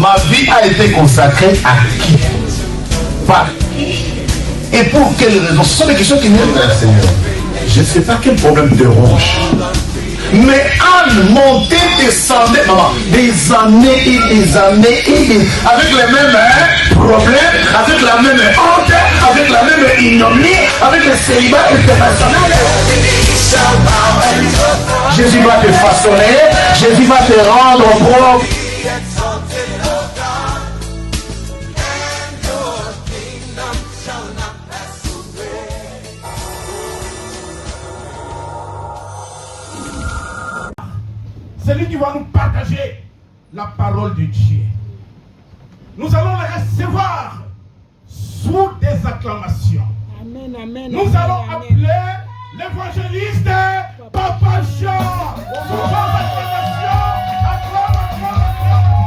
Ma vie a été consacrée à qui? Par qui? Et pour quelles raisons? Ce sont des questions qui viennent vers le Seigneur. Je ne sais pas quel problème te ronge. Mais Anne montait, descendait, maman, des années et des années et des... avec les mêmes problèmes, avec la même honte, avec la même ignominie, avec le célibat international. Jésus va te façonner, Jésus va te rendre propre. C'est lui qui va nous partager la parole de Dieu. Nous allons le recevoir sous des acclamations. Amen, amen. Nous allons appeler l'évangéliste Papa Jean. Sous vos acclamations, acclame, acclame,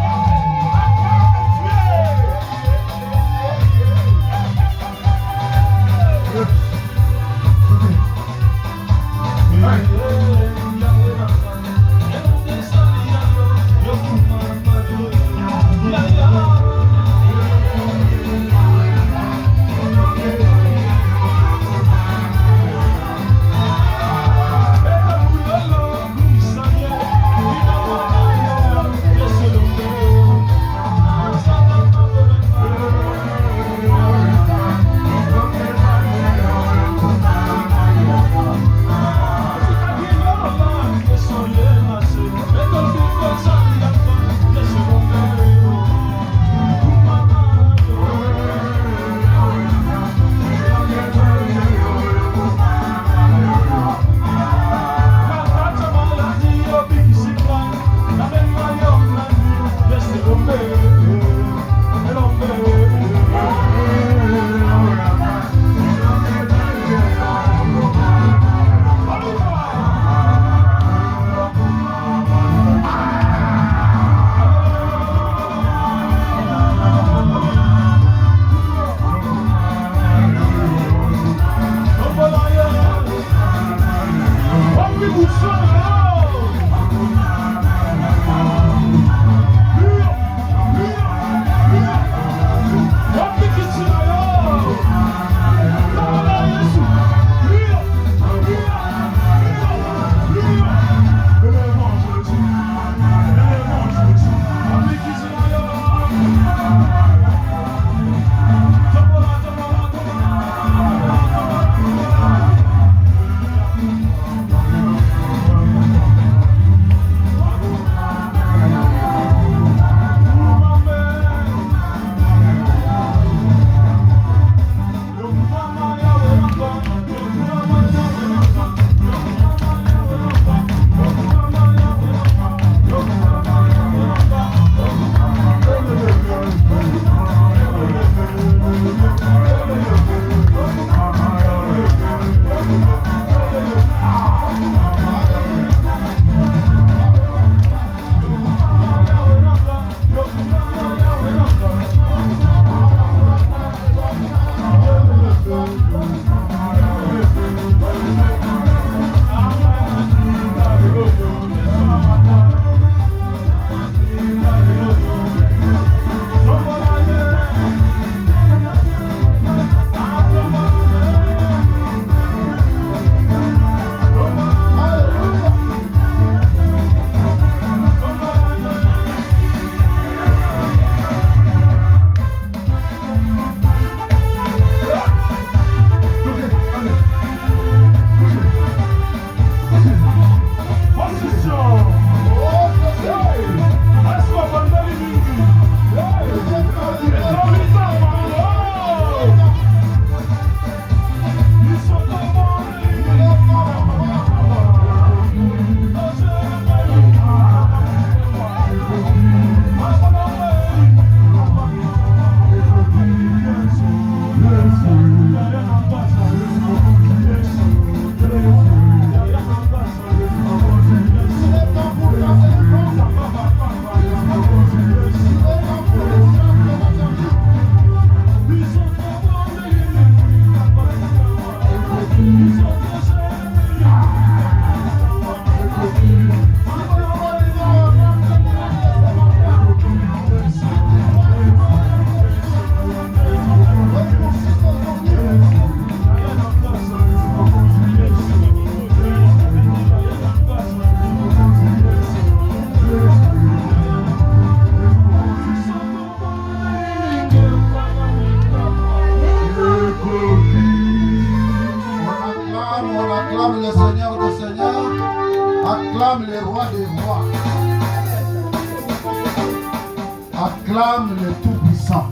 le Tout-Puissant.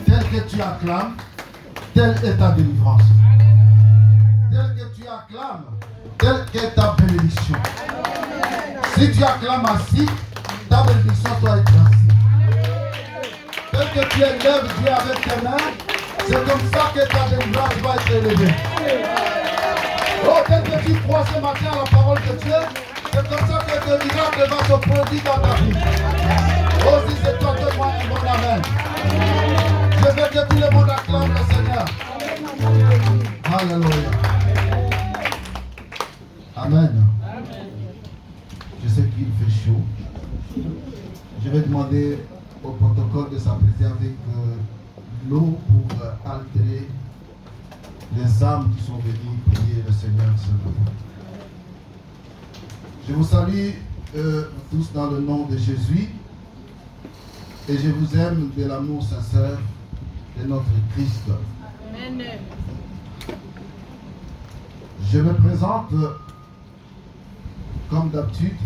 Tel que tu acclames, telle est ta délivrance. Tel que tu acclames, telle est ta bénédiction. Si tu acclames assis, ta bénédiction doit être assise. Tel que tu élèves Dieu avec tes mains, c'est comme ça que ta délivrance va être élevée. Oh, tel que tu crois ce matin à la parole de Dieu, c'est comme ça que le miracle va se produire dans ta vie. Oh, si c'est toi, donne-moi un bon amen. Je veux que tout le monde acclame le Seigneur. Alléluia. Amen. Je sais qu'il fait chaud. Je vais demander au protocole de s'apprêter avec l'eau pour altérer les âmes qui sont venues prier le Seigneur ce matin. Je vous salue tous dans le nom de Jésus et je vous aime de l'amour sincère de notre Christ. Amen. Je me présente comme d'habitude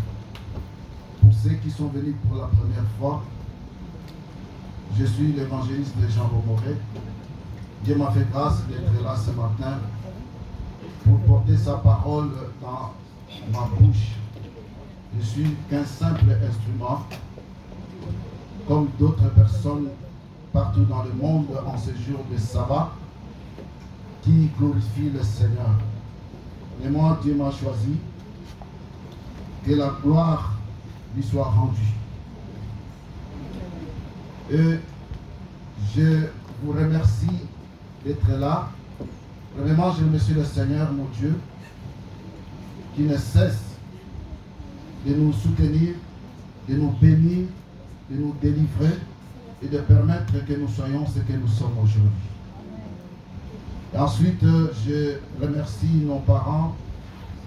pour ceux qui sont venus pour la première fois. Je suis l'évangéliste de Jean Bomoré. Dieu m'a fait grâce d'être là ce matin pour porter sa parole dans ma bouche. Je suis qu'un simple instrument, comme d'autres personnes partout dans le monde en ce jour de sabbat, qui glorifient le Seigneur. Mais moi, Dieu m'a choisi, que la gloire lui soit rendue. Et je vous remercie d'être là. Vraiment, je remercie le Seigneur, mon Dieu, qui ne cesse de nous soutenir, de nous bénir, de nous délivrer et de permettre que nous soyons ce que nous sommes aujourd'hui. Et ensuite, je remercie nos parents,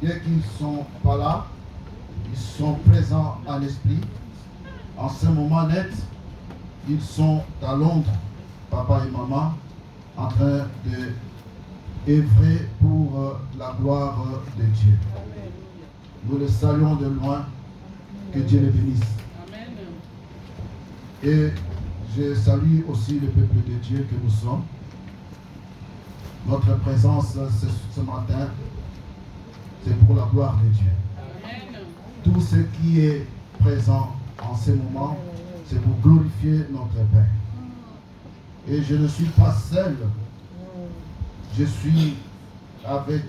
bien qu'ils ne sont pas là, ils sont présents à l'esprit. En ce moment net, ils sont à Londres, papa et maman, en train de œuvrer pour la gloire de Dieu. Nous les saluons de loin, que Dieu les bénisse. Amen. Et je salue aussi le peuple de Dieu que nous sommes. Notre présence ce matin, c'est pour la gloire de Dieu. Amen. Tout ce qui est présent en ce moment, c'est pour glorifier notre Père. Et je ne suis pas seul. Je suis avec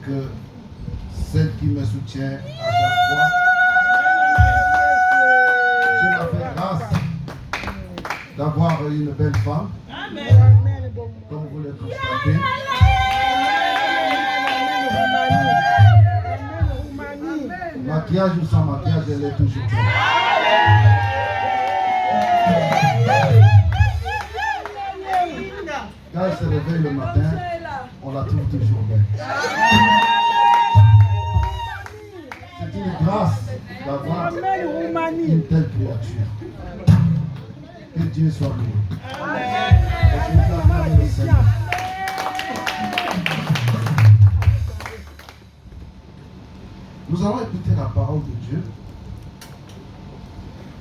celle qui me soutient à chaque fois. Je m'a fait grâce d'avoir une belle femme. Amen. Comme vous le constatez. Maquillage ou sans maquillage, elle est toujours belle. Quand elle se réveille le matin, on la trouve toujours belle. C'est une grâce d'avoir une telle créature. Que Dieu soit loué. Et nous acclamons le Seigneur. Nous allons écouter la parole de Dieu.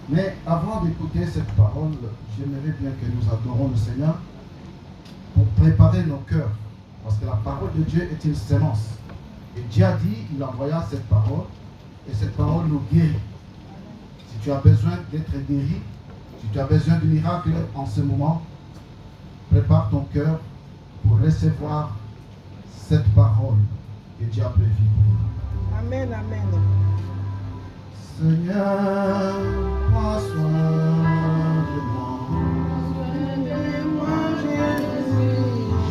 Mais avant d'écouter cette parole, j'aimerais bien que nous adorons le Seigneur pour préparer nos cœurs. Parce que la parole de Dieu est une sémence. Et Dieu a dit, il envoya cette parole, et cette parole nous guérit. Si tu as besoin d'être guéri, si tu as besoin de miracle en ce moment, prépare ton cœur pour recevoir cette parole que Dieu a prévue pour nous. Amen, amen. Seigneur, prends soin de moi.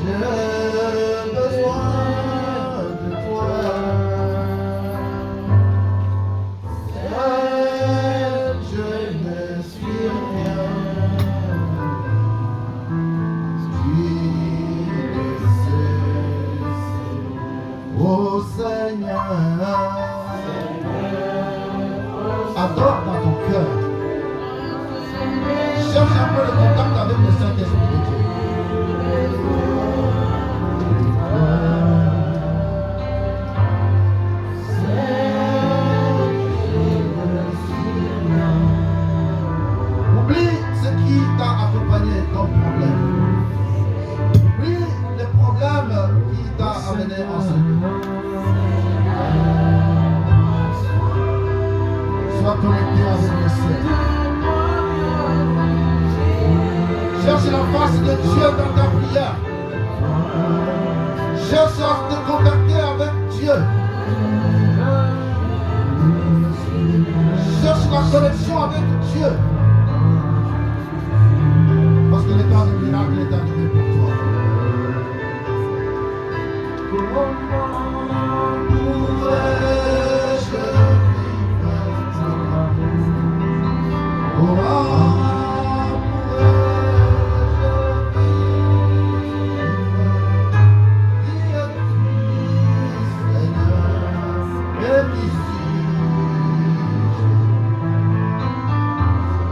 J'ai besoin de toi. Seul, je ne suis rien. Tu le sais. Oh Seigneur, adore dans ton cœur. Cherche un peu le contact avec le Saint-Esprit de Dieu. Oublie de Dieu dans ta prière. Cherche à te contacter avec Dieu. Cherche la connexion avec Dieu. Parce que le temps du miracle est arrivé pour toi.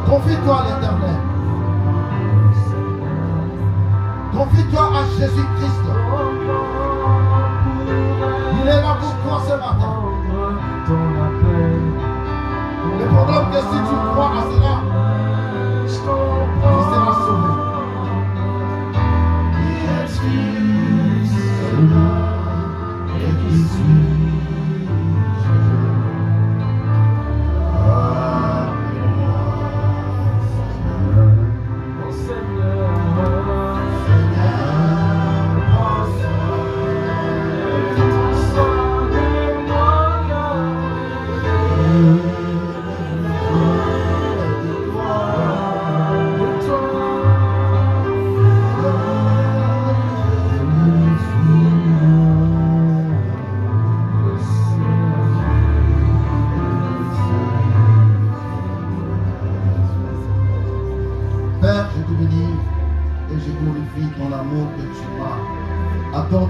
Confie-toi à l'Éternel. Confie-toi à Jésus-Christ. Il est là pour toi ce matin. Le problème est que si tu crois à cela, tu seras sauvé.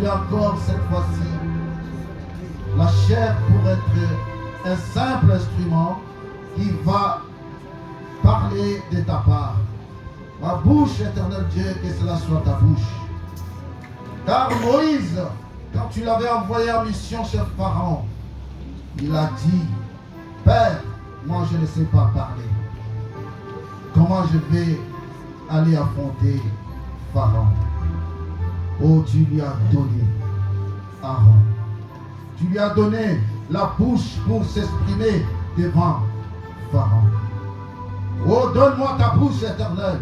Encore cette fois-ci, la chair pour être un simple instrument qui va parler de ta part. Ma bouche, éternel Dieu, que cela soit ta bouche. Car Moïse, quand tu l'avais envoyé en mission chez Pharaon, il a dit, Père, moi je ne sais pas parler. Comment je vais aller affronter Pharaon? Oh, tu lui as donné Aaron. Tu lui as donné la bouche pour s'exprimer devant Pharaon. Oh, donne-moi ta bouche, éternelle.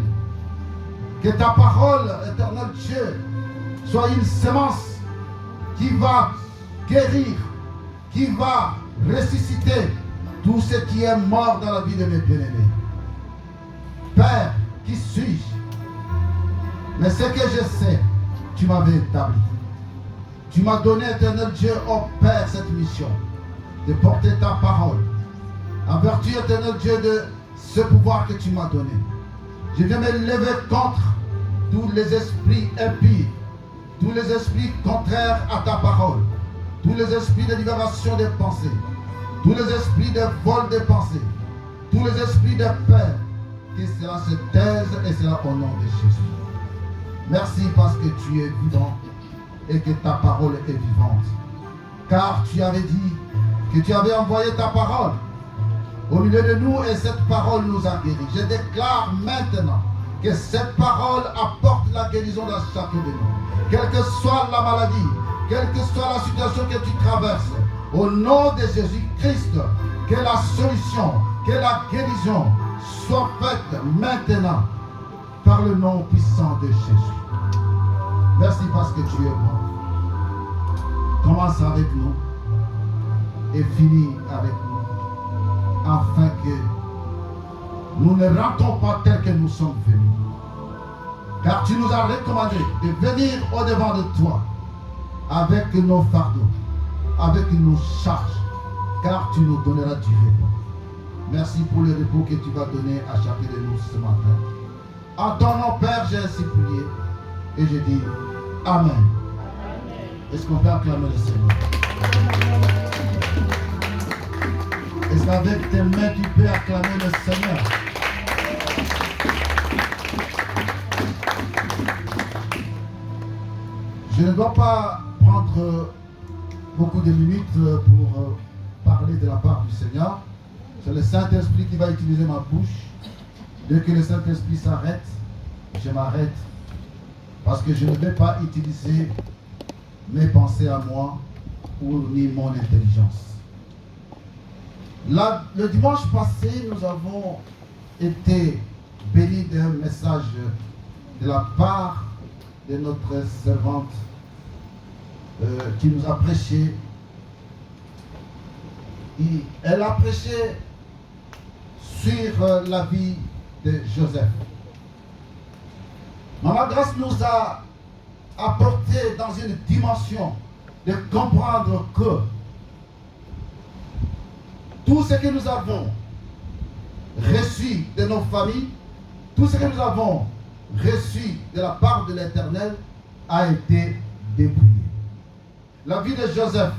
Que ta parole, éternel Dieu, soit une semence qui va guérir, qui va ressusciter tout ce qui est mort dans la vie de mes bien-aimés. Père, qui suis-je? Mais ce que je sais, tu m'avais établi. Tu m'as donné, éternel Dieu, oh Père, cette mission de porter ta parole. En vertu, éternel Dieu, de ce pouvoir que tu m'as donné. Je viens me lever contre tous les esprits impies, tous les esprits contraires à ta parole, tous les esprits de libération des pensées, tous les esprits de vol des pensées, tous les esprits de peur, que cela se taise et cela au nom de Jésus. Merci parce que tu es vivant et que ta parole est vivante. Car tu avais dit que tu avais envoyé ta parole au milieu de nous et cette parole nous a guéris. Je déclare maintenant que cette parole apporte la guérison dans chacun de nous. Quelle que soit la maladie, quelle que soit la situation que tu traverses, au nom de Jésus-Christ, que la solution, que la guérison soit faite maintenant par le nom puissant de Jésus. Merci parce que tu es bon. Commence avec nous et finis avec nous, afin que nous ne rentrons pas tels que nous sommes venus. Car tu nous as recommandé de venir au-devant de toi avec nos fardeaux, avec nos charges, car tu nous donneras du repos. Merci pour le repos que tu vas donner à chacun de nous ce matin. En ton nom, Père, j'ai ainsi prié et je dis Amen. Est-ce qu'on peut acclamer le Seigneur? Est-ce qu'avec tes mains tu peux acclamer le Seigneur? Je ne dois pas prendre beaucoup de minutes pour parler de la part du Seigneur. C'est le Saint-Esprit qui va utiliser ma bouche. Dès que le Saint-Esprit s'arrête, je m'arrête. Parce que je ne vais pas utiliser mes pensées à moi ou ni mon intelligence. Là, le dimanche passé, nous avons été bénis d'un message de la part de notre servante qui nous a prêché. Elle a prêché sur la vie de Joseph. Maman Grâce nous a apporté dans une dimension de comprendre que tout ce que nous avons reçu de nos familles, tout ce que nous avons reçu de la part de l'Éternel a été dépouillé. La vie de Joseph,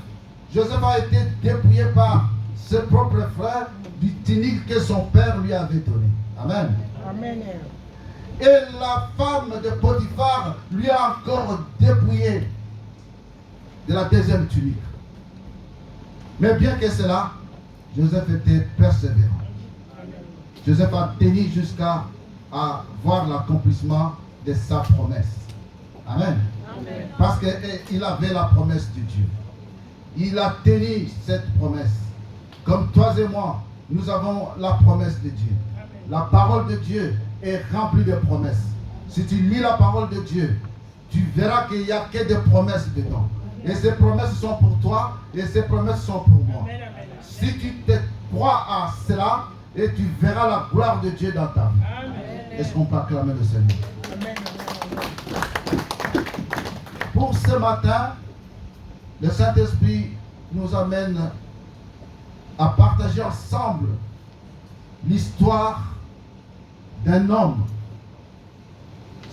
Joseph a été dépouillé par ses propres frères du tunique que son père lui avait donné. Amen. Amen. Et la femme de Potiphar lui a encore dépouillé de la deuxième tunique. Mais bien que cela, Joseph était persévérant. Joseph a tenu jusqu'à voir l'accomplissement de sa promesse. Amen. Amen. Parce qu'il avait la promesse de Dieu. Il a tenu cette promesse. Comme toi et moi, nous avons la promesse de Dieu. Amen. La parole de Dieu est remplie de promesses. Si tu lis la parole de Dieu, tu verras qu'il n'y a que des promesses dedans. Et ces promesses sont pour toi et ces promesses sont pour moi. Amen. Si tu te crois à cela, et tu verras la gloire de Dieu dans ta vie. Est-ce qu'on peut acclamer le Seigneur? Amen. Pour ce matin, le Saint-Esprit nous amène à partager ensemble l'histoire d'un homme.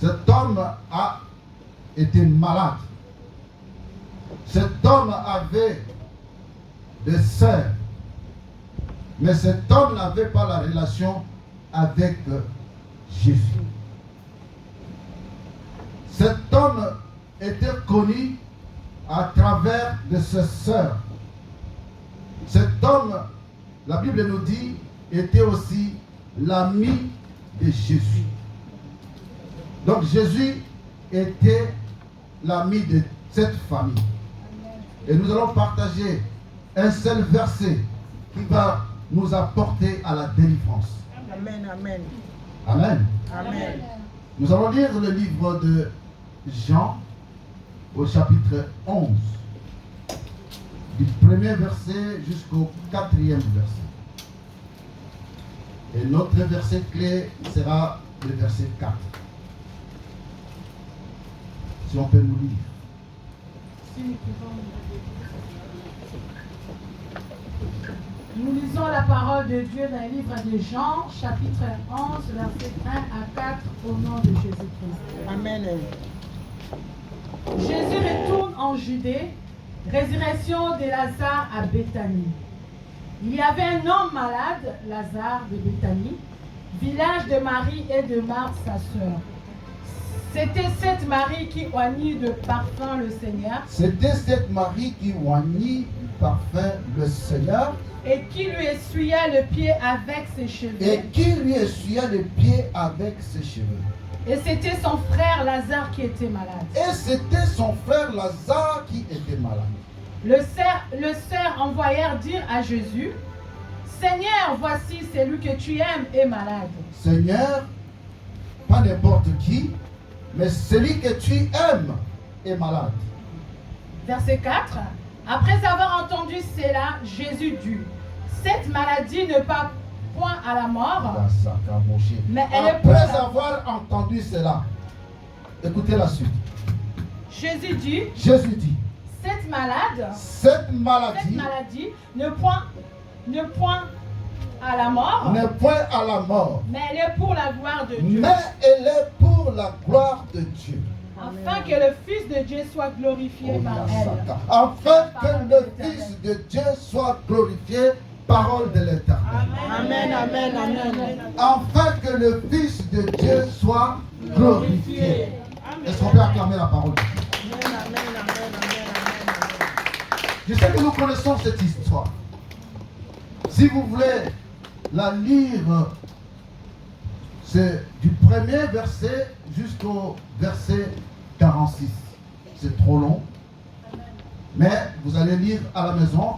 Cet homme a été malade. Cet homme avait des sœurs. Mais cet homme n'avait pas la relation avec Jésus. Cet homme était connu à travers de ses sœurs. Cet homme, la Bible nous dit, était aussi l'ami de Jésus. Donc Jésus était l'ami de cette famille. Et nous allons partager un seul verset qui va nous apporter à la délivrance. Amen, amen. Amen. Amen. Nous allons lire le livre de Jean au chapitre 11, du premier verset jusqu'au 4e verset. Et notre verset clé sera le verset 4. Si on peut nous lire. Nous lisons la parole de Dieu dans le livre de Jean, chapitre 11, versets 1 à 4, au nom de Jésus-Christ. Amen. Jésus retourne en Judée, résurrection de Lazare à Béthanie. Il y avait un homme malade, Lazare de Béthanie, village de Marie et de Marthe, sa sœur. C'était cette Marie qui oignit de parfum le Seigneur. C'était cette Marie qui oignit du parfum le Seigneur. Et qui lui essuya le pied avec ses cheveux. Et qui lui essuya le pied avec ses cheveux. Et c'était son frère Lazare qui était malade. Et c'était son frère Lazare qui était malade. Le sœurs envoyèrent dire à Jésus, Seigneur, voici celui que tu aimes est malade. Seigneur, pas n'importe qui, mais celui que tu aimes est malade. Verset 4. Après avoir entendu cela, Jésus dit, cette maladie ne part point à la mort, mais elle est pour Après la... avoir entendu cela, écoutez la suite. Jésus dit, cette maladie ne point à la mort, n'est point à la mort, mais elle est pour la gloire de Dieu. mais elle est pour la gloire de Dieu. Afin que le Fils de Dieu soit glorifié par elle. Afin que le Fils de Dieu soit glorifié, parole de l'Éternel. Amen, amen, amen. Afin que le Fils de Dieu soit glorifié. Est-ce qu'on peut acclamer la parole de Dieu? Amen, amen, amen. Je sais que nous connaissons cette histoire. Si vous voulez la lire, c'est du premier verset jusqu'au verset 46. C'est trop long. Mais vous allez lire à la maison.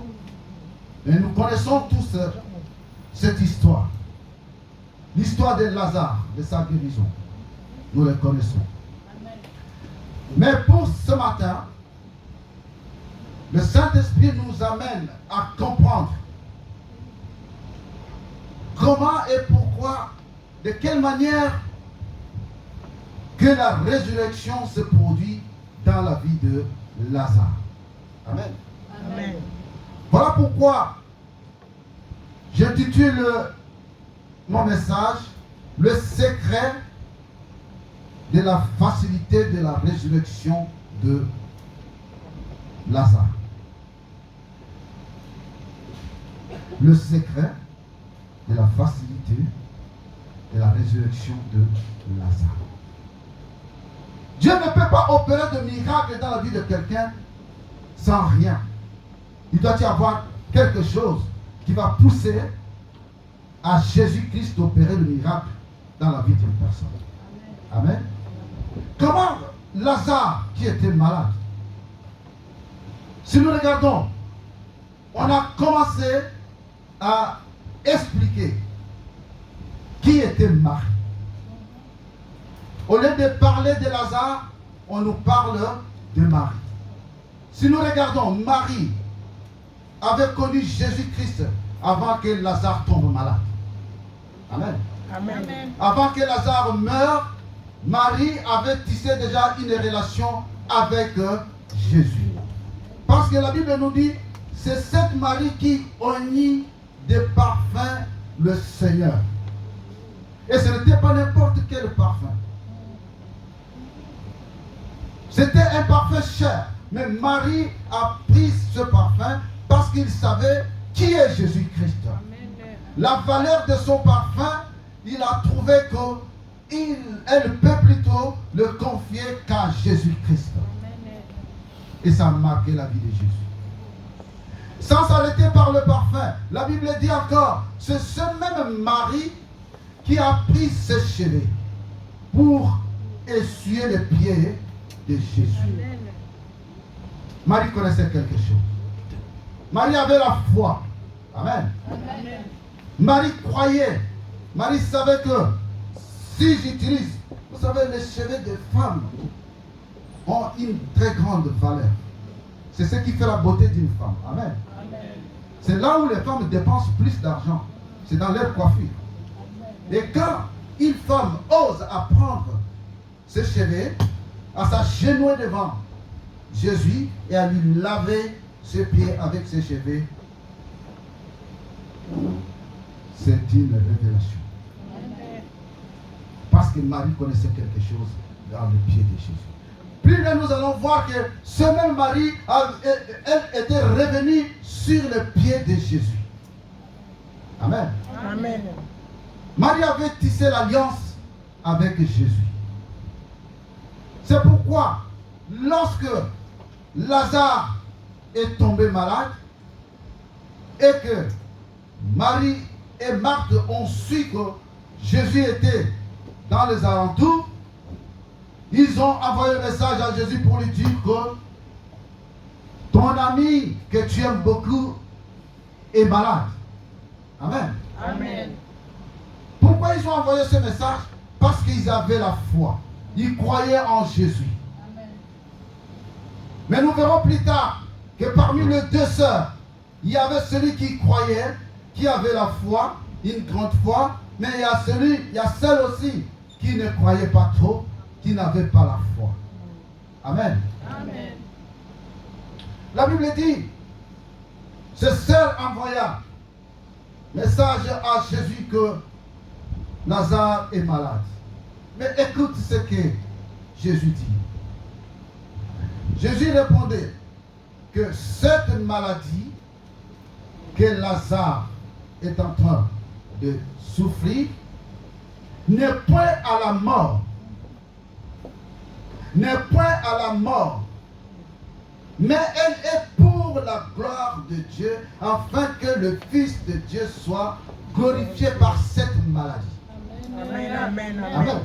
Et nous connaissons tous cette histoire. L'histoire de Lazare, de sa guérison. nous les connaissons. Mais pour ce matin, le Saint-Esprit nous amène à comprendre comment et pourquoi, de quelle manière que la résurrection se produit dans la vie de Lazare. Amen. Amen. Voilà pourquoi j'intitule mon message « Le secret de la facilité de la résurrection de Lazare ». Le secret de la facilité de la résurrection de Lazare. Dieu ne peut pas opérer de miracle dans la vie de quelqu'un sans rien. Il doit y avoir quelque chose qui va pousser à Jésus-Christ d'opérer le miracle dans la vie d'une personne. Amen. Comment Lazare, qui était malade, si nous regardons, on a commencé à expliquer qui était Marie. Au lieu de parler de Lazare, on nous parle de Marie. Si nous regardons, Marie avait connu Jésus-Christ avant que Lazare tombe malade. Amen. Amen. Avant que Lazare meure, Marie avait tissé déjà une relation avec Jésus. Parce que la Bible nous dit, c'est cette Marie qui oignit de parfum le Seigneur. Et ce n'était pas n'importe quel parfum. C'était un parfum cher. Mais Marie a pris ce parfum parce qu'il savait qui est Jésus-Christ. La valeur de son parfum, il a trouvé qu'elle peut plutôt le confier qu'à Jésus-Christ. Et ça a marqué la vie de Jésus. Sans s'arrêter par le parfum, la Bible dit encore, c'est ce même Marie qui a pris ses cheveux pour essuyer les pieds de Jésus. Marie connaissait quelque chose. Marie avait la foi. Amen. Amen. Marie croyait. Marie savait que si j'utilise, vous savez, les cheveux des femmes ont une très grande valeur. C'est ce qui fait la beauté d'une femme. Amen. C'est là où les femmes dépensent plus d'argent. C'est dans leur coiffure. Et quand une femme ose apprendre ses cheveux, à s'agenouiller devant Jésus et à lui laver ses pieds avec ses cheveux, c'est une révélation. Parce que Marie connaissait quelque chose dans le pied de Jésus. Plus là, nous allons voir que ce même Marie, elle était revenue sur le pied de Jésus. Amen. Amen. Marie avait tissé l'alliance avec Jésus. C'est pourquoi, lorsque Lazare est tombé malade et que Marie et Marthe ont su que Jésus était dans les alentours, ils ont envoyé un message à Jésus pour lui dire que ton ami que tu aimes beaucoup est malade. Amen. Amen. Pourquoi ils ont envoyé ce message? Parce qu'ils avaient la foi. Ils croyaient en Jésus. Amen. Mais nous verrons plus tard que parmi les deux sœurs, il y avait celui qui croyait, qui avait la foi, une grande foi, mais il y a celle aussi qui ne croyait pas trop, qui n'avait pas la foi. Amen. Amen. La Bible dit, ce sœur envoya message à Jésus que Lazare est malade. Mais écoute ce que Jésus dit. Jésus répondait que cette maladie que Lazare est en train de souffrir n'est point à la mort. N'est point à la mort. Mais elle est pour la gloire de Dieu, afin que le Fils de Dieu soit glorifié par cette maladie. Amen. Amen. Amen.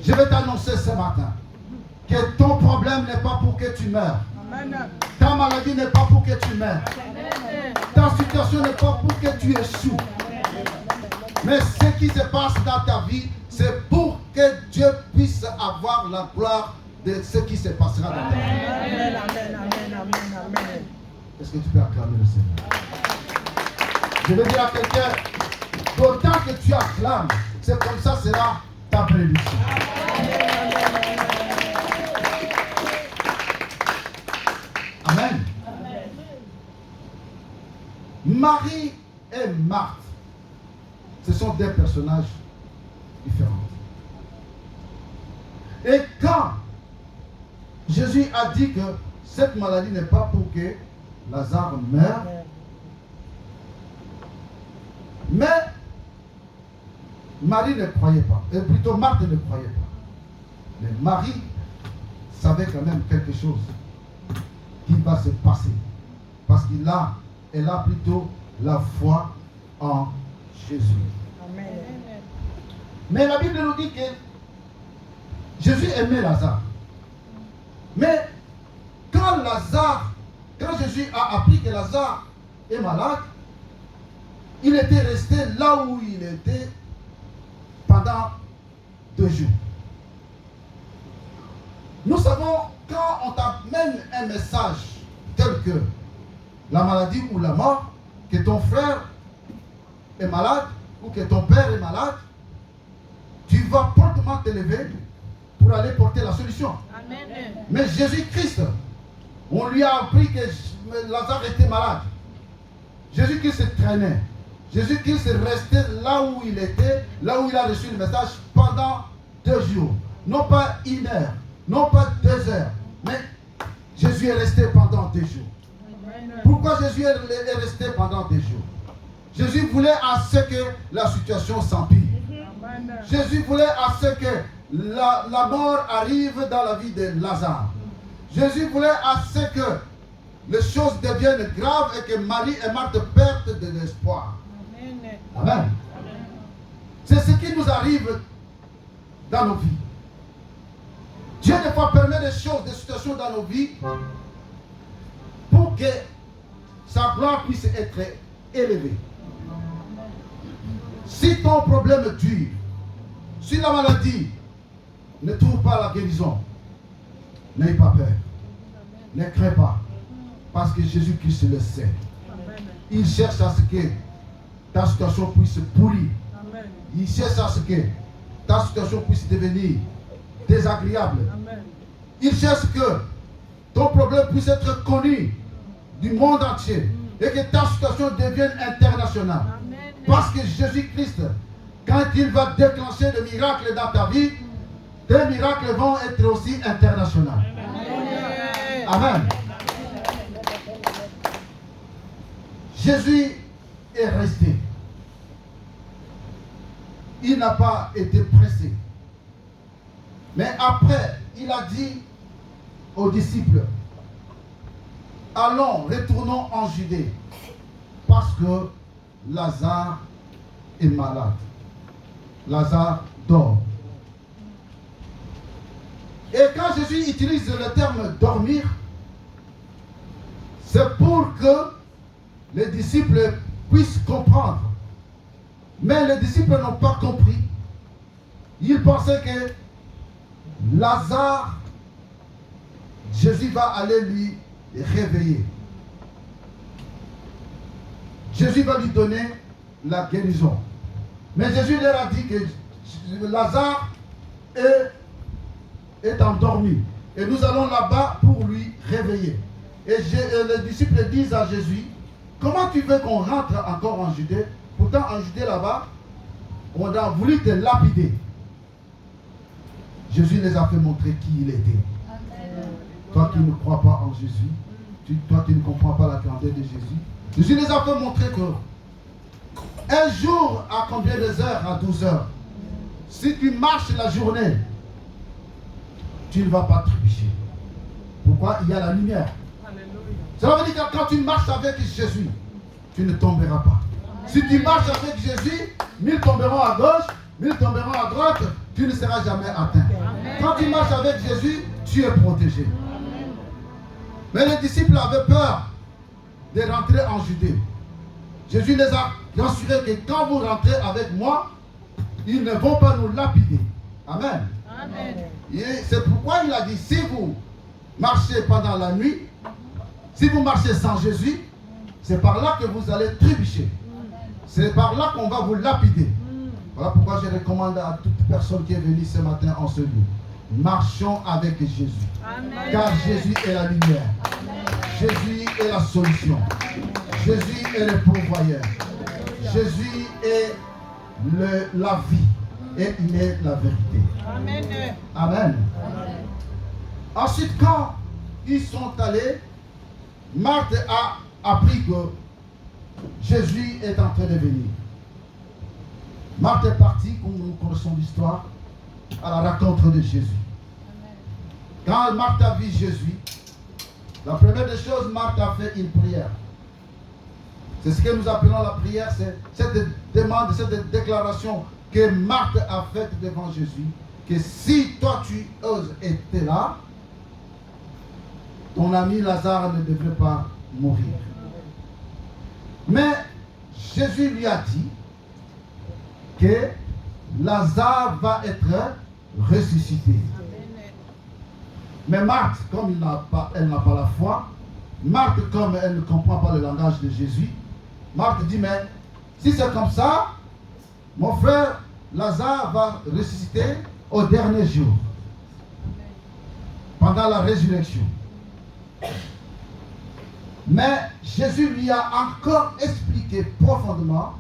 Je vais t'annoncer ce matin que ton problème n'est pas pour que tu meurs. Amen. Ta maladie n'est pas pour que tu meurs. Ta situation n'est pas pour que tu échoues. Mais ce qui se passe dans ta vie, c'est pour que Dieu puisse avoir la gloire de ce qui se passera dans ta vie. Amen, amen, amen, amen, amen. Est-ce que tu peux acclamer le Seigneur? Je veux dire à quelqu'un, d'autant que tu acclames, c'est comme ça sera ta prédiction. Amen. Marie et Marthe, ce sont des personnages différents. Et quand Jésus a dit que cette maladie n'est pas pour que Lazare meure, mais Marie ne croyait pas, et plutôt Marthe ne croyait pas. Mais Marie savait quand même quelque chose qui va se passer, parce qu'elle a plutôt la foi en Jésus. Amen. Mais la Bible nous dit que Jésus aimait Lazare. Mais quand Jésus a appris que Lazare est malade, il était resté là où il était pendant 2 jours. Nous savons, quand on t'amène un message tel que la maladie ou la mort, que ton frère est malade ou que ton père est malade, tu vas promptement te lever pour aller porter la solution. Amen. Mais Jésus-Christ, on lui a appris que Lazare était malade. Jésus-Christ se traînait. Jésus-Christ est resté là où il était, là où il a reçu le message pendant 2 jours. Non pas 1 heure, non pas 2 heures, mais Jésus est resté pendant 2 jours. Pourquoi Jésus est resté pendant 2 jours? Jésus voulait à ce que la situation s'empire. Jésus voulait à ce que la mort arrive dans la vie de Lazare. Jésus voulait à ce que les choses deviennent graves et que Marie et Marthe perdent de l'espoir. Amen. C'est ce qui nous arrive dans nos vies. Dieu des fois permet des choses, des situations dans nos vies pour que sa gloire puisse être élevée. Si ton problème dure, si la maladie ne trouve pas la guérison, n'aie pas peur. Ne crains pas. Parce que Jésus-Christ le sait. Il cherche à ce que ta situation puisse pourrir. Il cherche à ce que ta situation puisse devenir désagréable. Il cherche que ton problème puisse être connu du monde entier et que ta situation devienne internationale. Parce que Jésus-Christ, quand il va déclencher des miracles dans ta vie, tes miracles vont être aussi internationaux. Amen. Jésus est resté. Il n'a pas été pressé. Mais après, il a dit aux disciples, allons, retournons en Judée, parce que Lazare est malade. Lazare dort. Et quand Jésus utilise le terme dormir, c'est pour que les disciples puissent comprendre. Mais les disciples n'ont pas compris. Ils pensaient que Lazare, Jésus va aller lui réveiller. Jésus va lui donner la guérison. Mais Jésus leur a dit que Lazare est endormi. Et nous allons là-bas pour lui réveiller. Et les disciples disent à Jésus, comment tu veux qu'on rentre encore en Judée? Pourtant en Judée là-bas, on a voulu te lapider. Jésus les a fait montrer qui il était. Amen. Toi qui ne crois pas en Jésus, toi qui ne comprends pas la grandeur de Jésus, Jésus les a fait montrer que un jour à combien de heures? À 12 heures. Si tu marches la journée, tu ne vas pas trébucher. Pourquoi? Il y a la lumière. Cela veut dire que quand tu marches avec Jésus, tu ne tomberas pas. Si tu marches avec Jésus, 1000 tomberont à gauche, 1000 tomberont à droite, tu ne seras jamais atteint. Amen. Quand tu marches avec Jésus, tu es protégé. Amen. Mais les disciples avaient peur de rentrer en Judée. Jésus les a rassurés que quand vous rentrez avec moi, ils ne vont pas nous lapider. Amen. Amen. Et c'est pourquoi il a dit, si vous marchez pendant la nuit, si vous marchez sans Jésus, c'est par là que vous allez trébucher. C'est par là qu'on va vous lapider. Voilà pourquoi je recommande à toute personne qui est venue ce matin en ce lieu. Marchons avec Jésus. Amen. Car Jésus est la lumière. Jésus est la solution. Jésus est le pourvoyeur. Jésus est la vie. Et il est la vérité. Amen. Amen. Ensuite, quand ils sont allés, Marthe a appris que Jésus est en train de venir. Marthe est partie, comme nous connaissons l'histoire, à la rencontre de Jésus. Quand Marthe a vu Jésus, la première des choses, Marthe a fait une prière. C'est ce que nous appelons la prière, c'est cette demande, cette déclaration que Marthe a faite devant Jésus, que si toi tu oses être là, ton ami Lazare ne devrait pas mourir. Mais Jésus lui a dit que Lazare va être ressuscité. Mais Marthe, comme elle n'a pas la foi, Marthe, comme elle ne comprend pas le langage de Jésus, Marthe dit, mais si c'est comme ça, mon frère Lazare va ressusciter au dernier jour, pendant la résurrection. Mais Jésus lui a encore expliqué profondément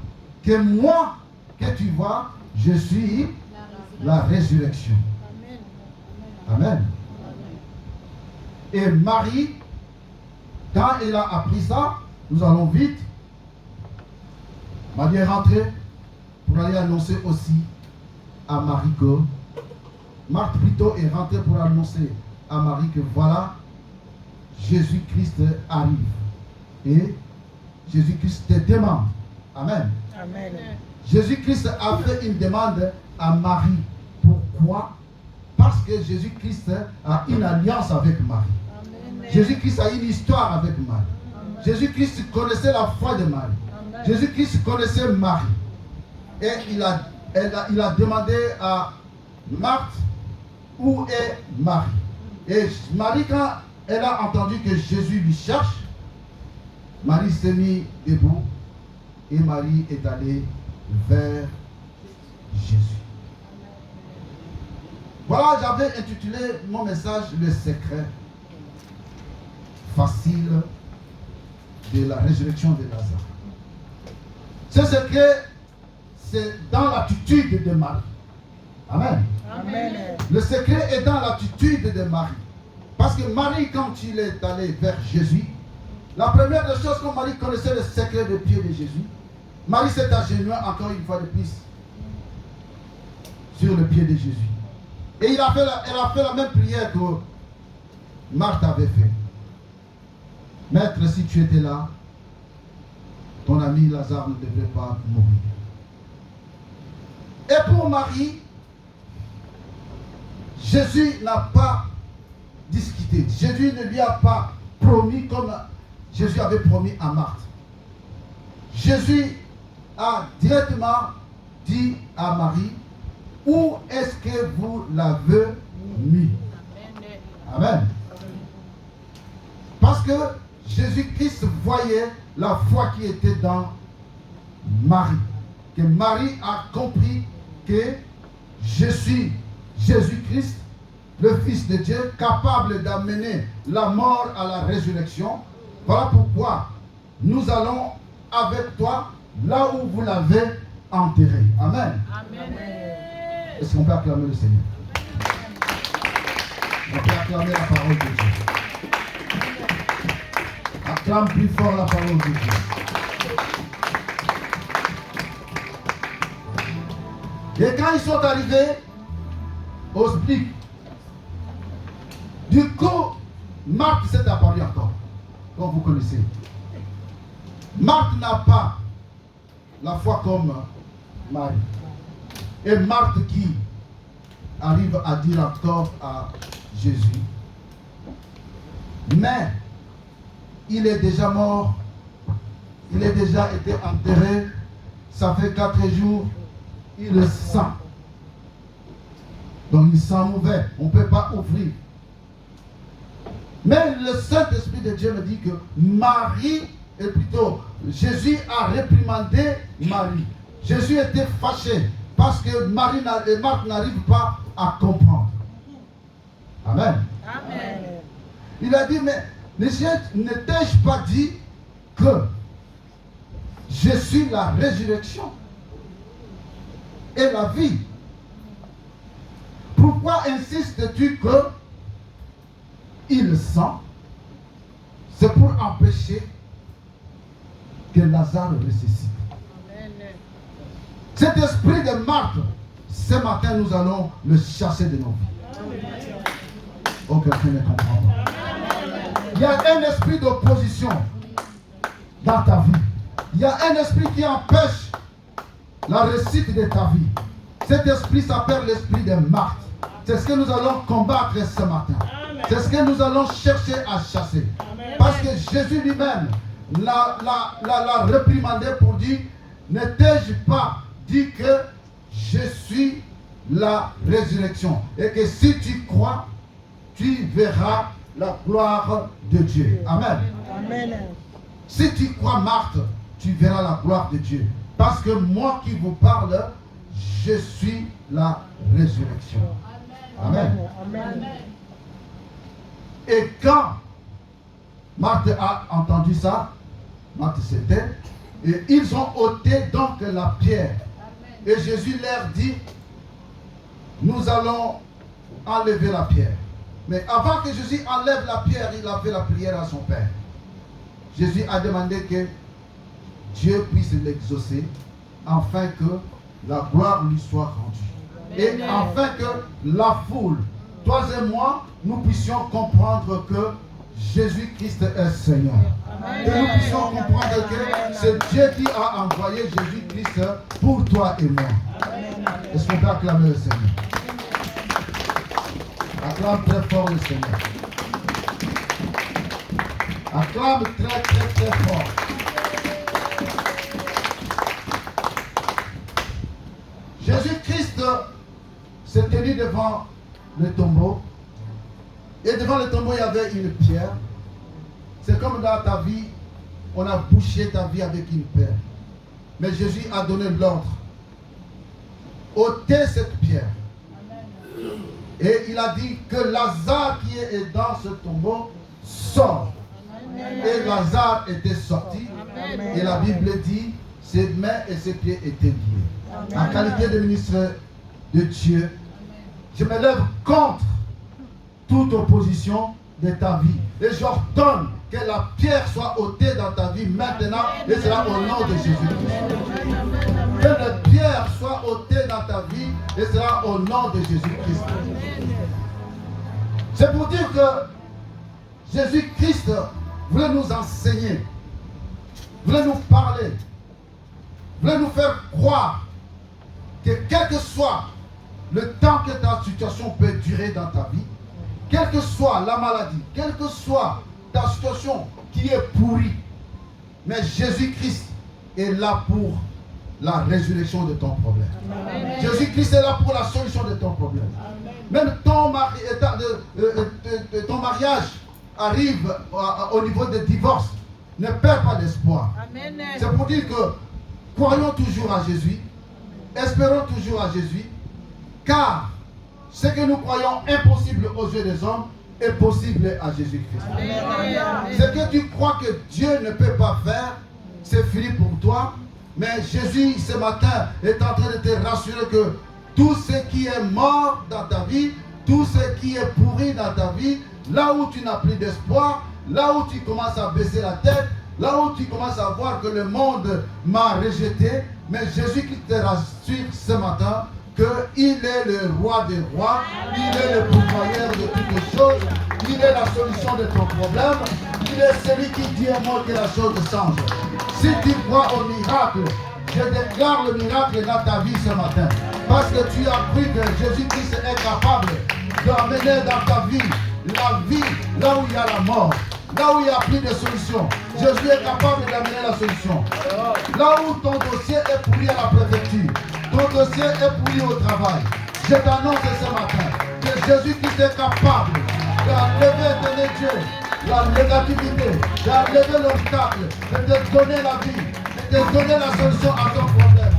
que moi, que tu vois, je suis la résurrection. Amen. Et Marie, quand elle a appris ça, nous allons vite. Marie est rentrée pour aller annoncer aussi à Marie que, Marthe plutôt est rentrée pour annoncer à Marie que voilà, Jésus-Christ arrive. Et Jésus-Christ te demande. Amen. Amen. Jésus-Christ a fait une demande à Marie. Pourquoi? Parce que Jésus-Christ a une alliance avec Marie. Jésus-Christ a une histoire avec Marie. Jésus-Christ connaissait la foi de Marie. Jésus-Christ connaissait Marie. Et il a demandé à Marthe où est Marie. Et Marie, quand elle a entendu que Jésus lui cherche, Marie s'est mise debout et Marie est allée vers Jésus. Voilà, j'avais intitulé mon message le secret facile de la résurrection de Lazare. Ce secret, c'est dans l'attitude de Marie. Amen. Amen. Le secret est dans l'attitude de Marie. Parce que Marie, quand il est allé vers Jésus, la première des choses, comme Marie connaissait le secret des pieds de Jésus, Marie s'est agenouillée encore une fois de plus sur le pied de Jésus. Et elle a fait la même prière que Marthe avait fait. Maître, si tu étais là, ton ami Lazare ne devrait pas mourir. Et pour Marie, Jésus n'a pas discuté. Jésus ne lui a pas promis comme Jésus avait promis à Marthe. Jésus a directement dit à Marie, où est-ce que vous l'avez mis? Amen. Parce que Jésus-Christ voyait la foi qui était dans Marie. Que Marie a compris que je suis Jésus-Christ, le Fils de Dieu, capable d'amener la mort à la résurrection. Voilà pourquoi nous allons avec toi là où vous l'avez enterré. Amen. Amen. Est-ce qu'on peut acclamer le Seigneur? On peut acclamer la parole de Dieu. Acclame plus fort la parole de Dieu. Et quand ils sont arrivés au split, du coup, Marthe s'est apparue encore, comme vous connaissez. Marthe n'a pas la foi comme Marie. Et Marthe qui arrive à dire encore à Jésus, mais il est déjà mort, il a déjà été enterré, ça fait 4 jours, il le sent. Donc il sent mauvais, on ne peut pas ouvrir. Mais le Saint-Esprit de Dieu me dit que Jésus a réprimandé Marie. Jésus était fâché parce que Marie et Marthe n'arrivent pas à comprendre. Amen. Amen. Il a dit, mais ne t'ai-je pas dit que je suis la résurrection et la vie? Pourquoi insistes-tu que il sent? C'est pour empêcher que Lazare ressuscite. Cet esprit de Marthe, ce matin, nous allons le chasser de nos vies. Oh, quelqu'un ne comprend pas. Il y a un esprit d'opposition dans ta vie. Il y a un esprit qui empêche la réussite de ta vie. Cet esprit s'appelle l'esprit de Marthe. C'est ce que nous allons combattre ce matin. C'est ce que nous allons chercher à chasser. Parce que Jésus lui-même l'a réprimandé pour dire, ne t'ai-je pas dit que je suis la résurrection et que si tu crois, tu verras la gloire de Dieu. Amen. Amen. Si tu crois, Marthe, tu verras la gloire de Dieu. Parce que moi qui vous parle, je suis la résurrection. Amen. Amen. Et quand Marthe a entendu ça, Marthe s'était, et ils ont ôté donc la pierre. Et Jésus leur dit, nous allons enlever la pierre. Mais avant que Jésus enlève la pierre, il a fait la prière à son Père. Jésus a demandé que Dieu puisse l'exaucer, afin que la gloire lui soit rendue. Et afin que la foule, toi et moi, nous puissions comprendre que Jésus-Christ est Seigneur. Et nous puissions comprendre que c'est Dieu qui a envoyé Jésus-Christ pour toi et moi. Est-ce qu'on peut acclamer le Seigneur? Acclame très fort le Seigneur. Acclame très très très fort. Jésus-Christ s'est tenu devant le tombeau. Et devant le tombeau, il y avait une pierre. C'est comme dans ta vie, on a bouché ta vie avec une pierre. Mais Jésus a donné l'ordre. Ôtez cette pierre. Et il a dit que Lazare qui est dans ce tombeau sort. Et Lazare était sorti. Et la Bible dit, ses mains et ses pieds étaient liés. En qualité de ministre de Dieu, je me lève contre toute opposition de ta vie. Et j'ordonne que la pierre soit ôtée dans ta vie maintenant, et cela au nom de Jésus-Christ. Que la pierre soit ôtée dans ta vie, et cela au nom de Jésus-Christ. C'est pour dire que Jésus-Christ voulait nous enseigner, voulait nous parler, voulait nous faire croire que quel que soit le temps que ta situation peut durer dans ta vie, quelle que soit la maladie, quelle que soit ta situation qui est pourrie, mais Jésus-Christ est là pour la résurrection de ton problème. Jésus-Christ est là pour la solution de ton problème. Même ton mariage arrive au niveau de divorce, ne perds pas d'espoir. C'est pour dire que croyons toujours à Jésus, espérons toujours à Jésus, car ce que nous croyons impossible aux yeux des hommes est possible à Jésus-Christ. Ce que tu crois que Dieu ne peut pas faire, c'est fini pour toi. Mais Jésus, ce matin, est en train de te rassurer que tout ce qui est mort dans ta vie, tout ce qui est pourri dans ta vie, là où tu n'as plus d'espoir, là où tu commences à baisser la tête, là où tu commences à voir que le monde m'a rejeté, mais Jésus qui te rassure ce matin qu'il est le roi des rois, il est le pourvoyeur de toutes les choses, il est la solution de ton problème, il est celui qui dit un mot que la chose change. Si tu crois au miracle, je déclare le miracle dans ta vie ce matin. Parce que tu as cru que Jésus-Christ est capable d'amener dans ta vie la vie là où il y a la mort, là où il n'y a plus de solution. Jésus est capable d'amener la solution. Là où ton dossier est pourri à la préfecture, ton dossier est pourri au travail, Je t'annonce ce matin que Jésus-Christ est capable d'enlever, donner Dieu, la négativité, d'enlever l'obstacle, de te donner la vie, de te donner la solution à ton problème.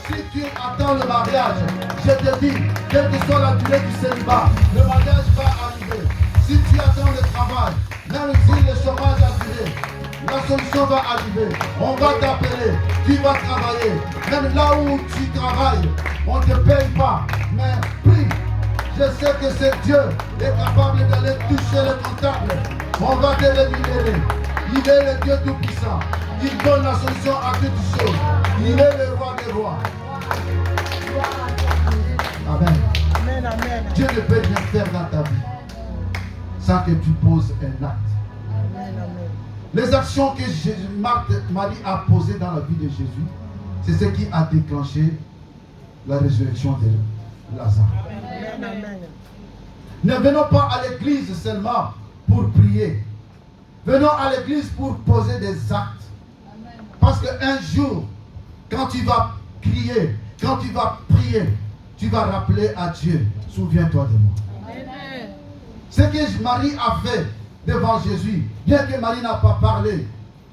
Si tu attends le mariage, je te dis, quelle que soit la durée du célibat, le mariage va arriver. Si tu attends le travail, même si le chômage a duré, la solution va arriver. On va t'appeler, tu vas travailler. Même là où tu travailles, on ne te paye pas. Mais prie, je sais que c'est Dieu est capable d'aller toucher le comptable. On va te le libérer. Il est le Dieu Tout-Puissant. Il donne la solution à toutes choses. Il est le roi des rois. Amen. Amen, amen. Dieu ne peut rien faire dans ta vie sans que tu poses un acte. Amen, amen. Les actions que Marie a posées dans la vie de Jésus, c'est ce qui a déclenché la résurrection de Lazare. Amen, amen. Ne venons pas à l'église seulement pour prier. Venons à l'église pour poser des actes. Parce qu'un jour, quand tu vas crier, quand tu vas prier, tu vas rappeler à Dieu, souviens-toi de moi. Amen. Ce que Marie a fait devant Jésus, bien que Marie n'a pas parlé,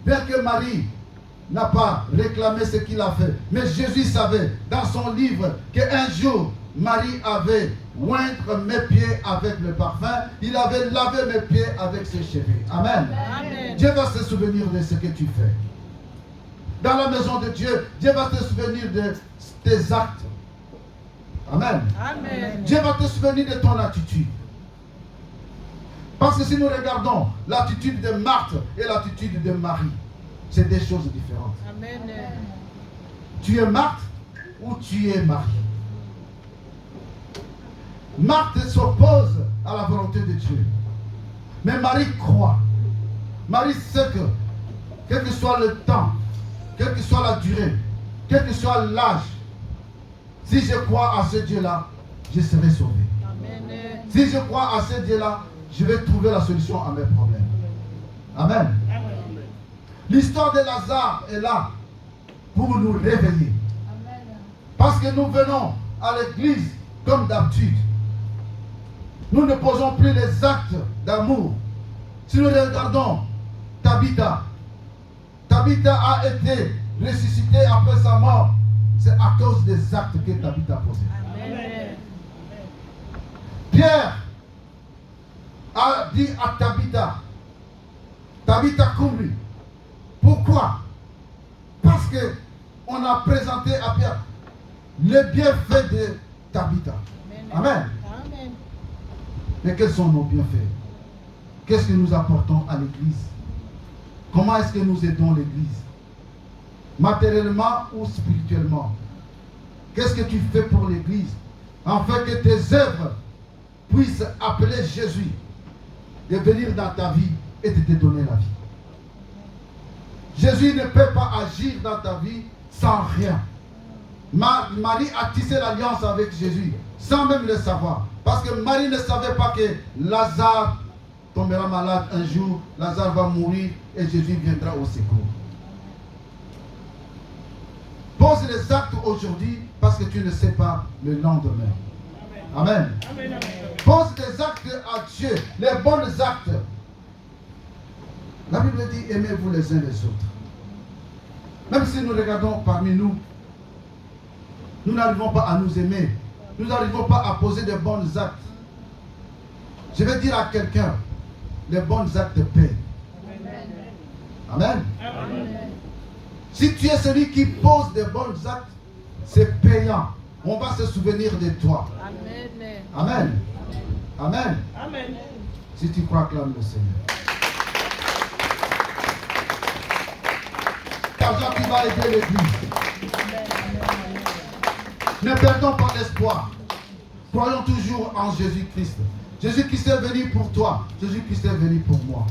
bien que Marie n'a pas réclamé ce qu'il a fait, mais Jésus savait dans son livre qu'un jour, Marie avait oindre mes pieds avec le parfum, il avait lavé mes pieds avec ses cheveux. Amen. Amen. Dieu va se souvenir de ce que tu fais. Dans la maison de Dieu, Dieu va te souvenir de tes actes. Amen. Amen. Dieu va te souvenir de ton attitude. Parce que si nous regardons l'attitude de Marthe et l'attitude de Marie, c'est des choses différentes. Amen. Tu es Marthe ou tu es Marie. Marthe s'oppose à la volonté de Dieu. Mais Marie croit. Marie sait que, quel que soit le temps, quelle que soit la durée, quel que soit l'âge, si je crois à ce Dieu-là, je serai sauvé. Amen. Si je crois à ce Dieu-là, je vais trouver la solution à mes problèmes. Amen. L'histoire de Lazare est là pour nous réveiller. Parce que nous venons à l'église comme d'habitude. Nous ne posons plus les actes d'amour. Si nous regardons Tabitha, Tabitha a été ressuscitée après sa mort. C'est à cause des actes que Tabitha a posés. Amen. Pierre a dit à Tabitha, Tabitha couru. Pourquoi? Parce que on a présenté à Pierre les bienfaits de Tabitha. Amen. Amen. Mais quels sont nos bienfaits? Qu'est-ce que nous apportons à l'église? Comment est-ce que nous aidons l'église? Matériellement ou spirituellement? Qu'est-ce que tu fais pour l'église? Afin que tes œuvres puissent appeler Jésus de venir dans ta vie et de te donner la vie. Jésus ne peut pas agir dans ta vie sans rien. Marie a tissé l'alliance avec Jésus sans même le savoir. Parce que Marie ne savait pas que Lazare tombera malade un jour, Lazare va mourir et Jésus viendra au secours. Pose les actes aujourd'hui parce que tu ne sais pas le lendemain. Amen. Amen. Pose des actes à Dieu, les bons actes. La Bible dit aimez-vous les uns les autres. Même si nous regardons parmi nous, nous n'arrivons pas à nous aimer. Nous n'arrivons pas à poser de bons actes. Je vais dire à quelqu'un, les bons actes paient. Amen. Amen. Si tu es celui qui pose des bons actes, c'est payant. On va se souvenir de toi. Amen. Amen. Amen. Amen. Si tu crois, clame le Seigneur. Car tu vas aider l'église. Ne perdons pas l'espoir. Croyons toujours en Jésus-Christ. Jésus-Christ est venu pour toi. Jésus-Christ est venu pour moi.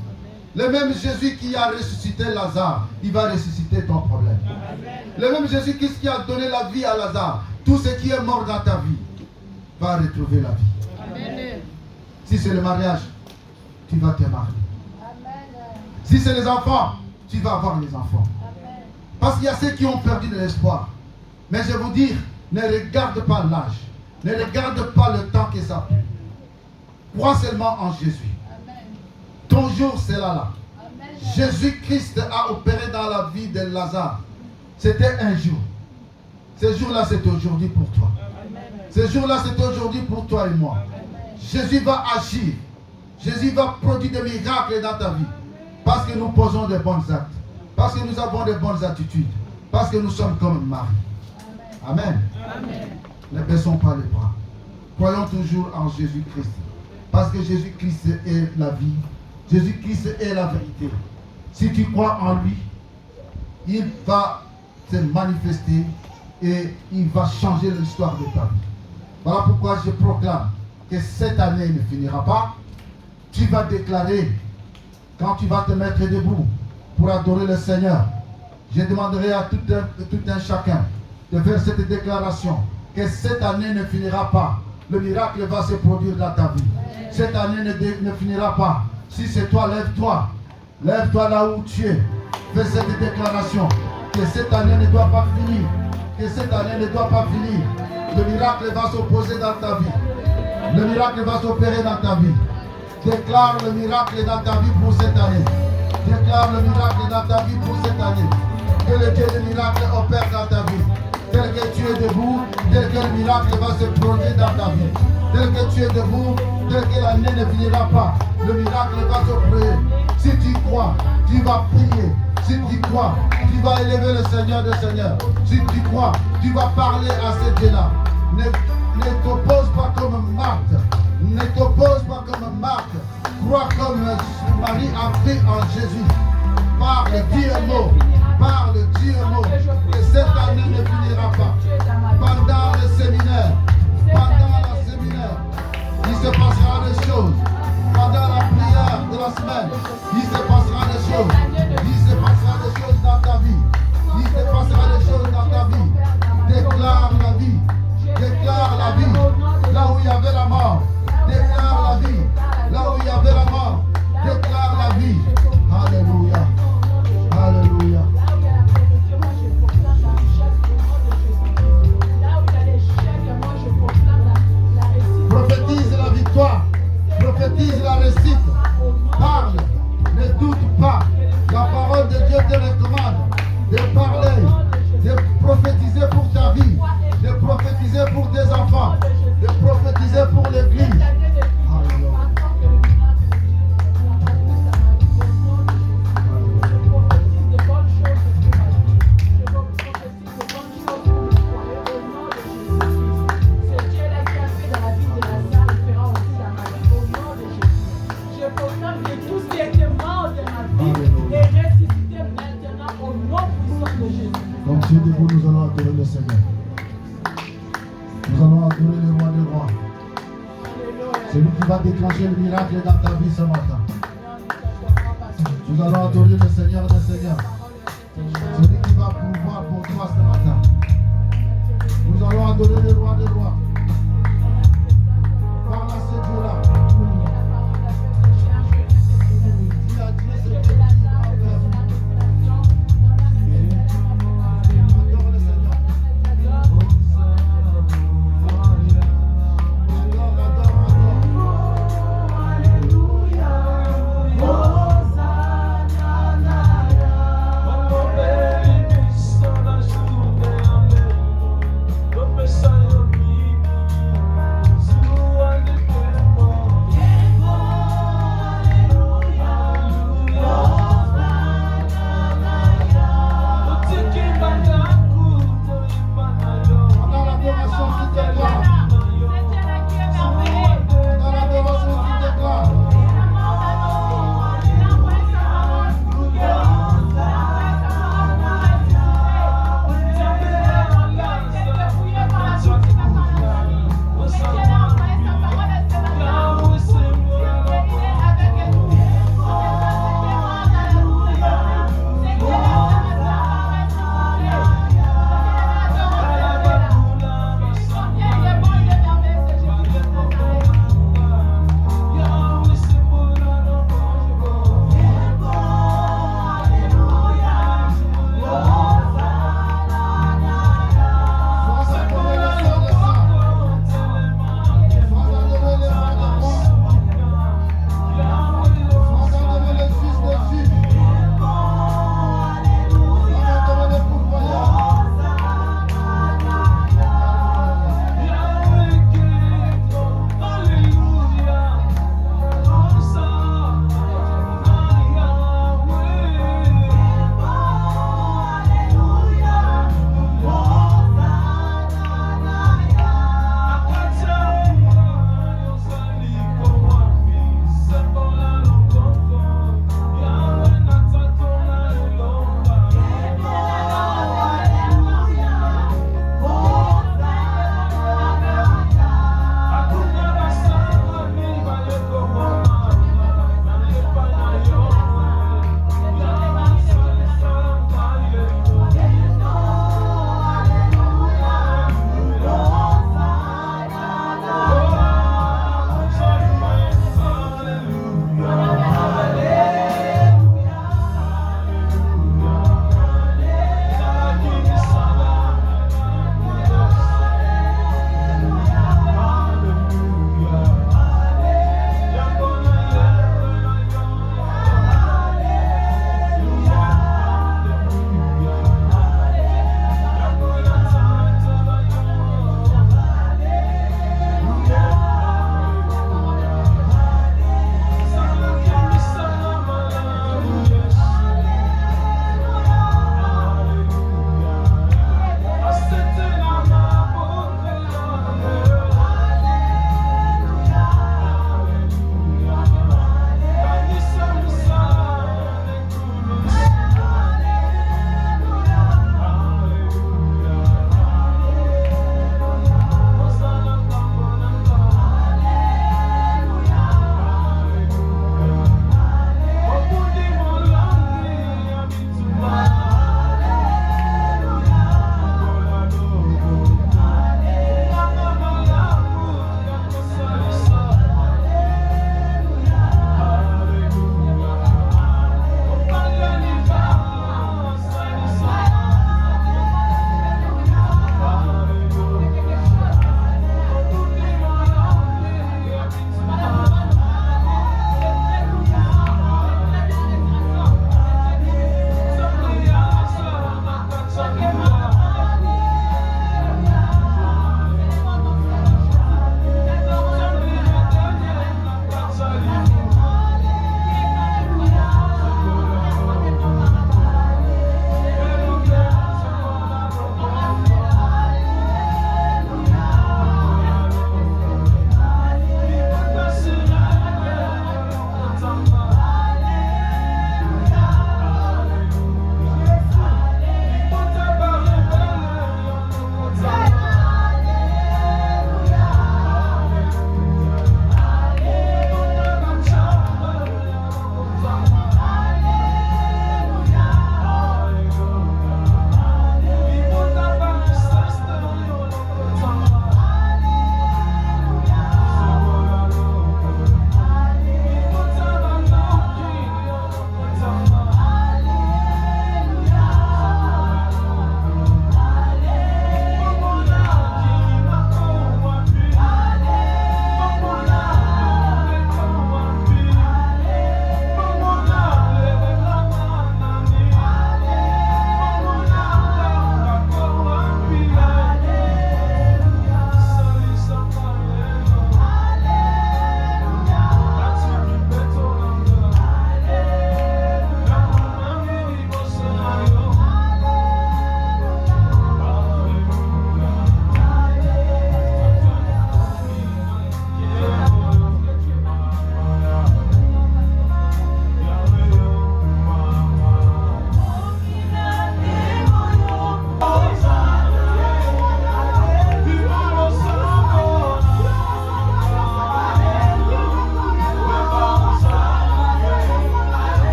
Le même Jésus qui a ressuscité Lazare, il va ressusciter ton problème. Le même Jésus-Christ qui a donné la vie à Lazare, tout ce qui est mort dans ta vie va retrouver la vie. Amen. Si c'est le mariage, tu vas te marier. Si c'est les enfants, tu vas avoir les enfants. Parce qu'il y a ceux qui ont perdu de l'espoir. Mais je vous dis, ne regarde pas l'âge. Ne regarde pas le temps que ça pue. Crois seulement en Jésus. Ton jour sera là. Jésus-Christ a opéré dans la vie de Lazare. C'était un jour. Ce jour-là, c'est aujourd'hui pour toi. Ce jour-là, c'est aujourd'hui pour toi et moi. Jésus va agir. Jésus va produire des miracles dans ta vie. Parce que nous posons des bons actes. Parce que nous avons des bonnes attitudes. Parce que nous sommes comme Marie. Amen. Ne baissons pas les bras. Croyons toujours en Jésus-Christ. Parce que Jésus-Christ est la vie. Jésus-Christ est la vérité. Si tu crois en lui, il va se manifester et il va changer l'histoire de ta vie. Voilà pourquoi je proclame que cette année ne finira pas. Tu vas déclarer, quand tu vas te mettre debout pour adorer le Seigneur, je demanderai à tout un chacun de faire cette déclaration, que cette année ne finira pas. Le miracle va se produire dans ta vie. Cette année ne finira pas. Si c'est toi, lève-toi. Lève-toi là où tu es. Fais cette déclaration, que cette année ne doit pas finir. Que cette année ne doit pas finir. Le miracle va s'opposer dans ta vie. Le miracle va s'opérer dans ta vie. Déclare le miracle dans ta vie pour cette année. Déclare le miracle dans ta vie pour cette année. Que le Dieu des miracles opère dans ta vie. Tel que tu es debout, tel que le miracle va se produire dans ta vie. Tel que tu es debout, tel que l'année ne finira pas, le miracle va s'opérer. Si tu crois, tu vas prier. Si tu crois, tu vas élever le Seigneur des Seigneurs. Si tu crois, tu vas parler à ce Dieu-là. Ne t'oppose pas comme Marthe. Ne t'oppose pas comme Marthe. Crois comme Marie a fait en Jésus. Parle, dis un mot. Parle, dis un mot. Que cette année ne finira pas. Pendant le séminaire, il se passera des choses. Pendant la prière de la semaine, il se passera des choses. Il se passera des choses dans ta vie. Il se passera des choses dans ta vie. Déclare la vie. Déclare la vie. Là où il y avait la mort. Déclare la vie. Là où il y avait la mort. Déclare la vie. Alléluia. Alléluia. Prophétise la victoire. Prophétise la réussite. Parle. Ne doute pas. La parole de Dieu te recommande de parler, de prophétiser pour ta vie, de prophétiser pour tes enfants, de prophétiser pour l'église. Debout, nous allons adorer le Seigneur. Nous allons adorer le roi des rois. Celui qui va déclencher le miracle dans ta vie ce matin. Nous allons adorer le Seigneur des Seigneurs. Celui qui va pouvoir pour toi ce matin. Nous allons adorer le roi des rois. Par la ce Dieu-là.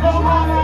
Amen.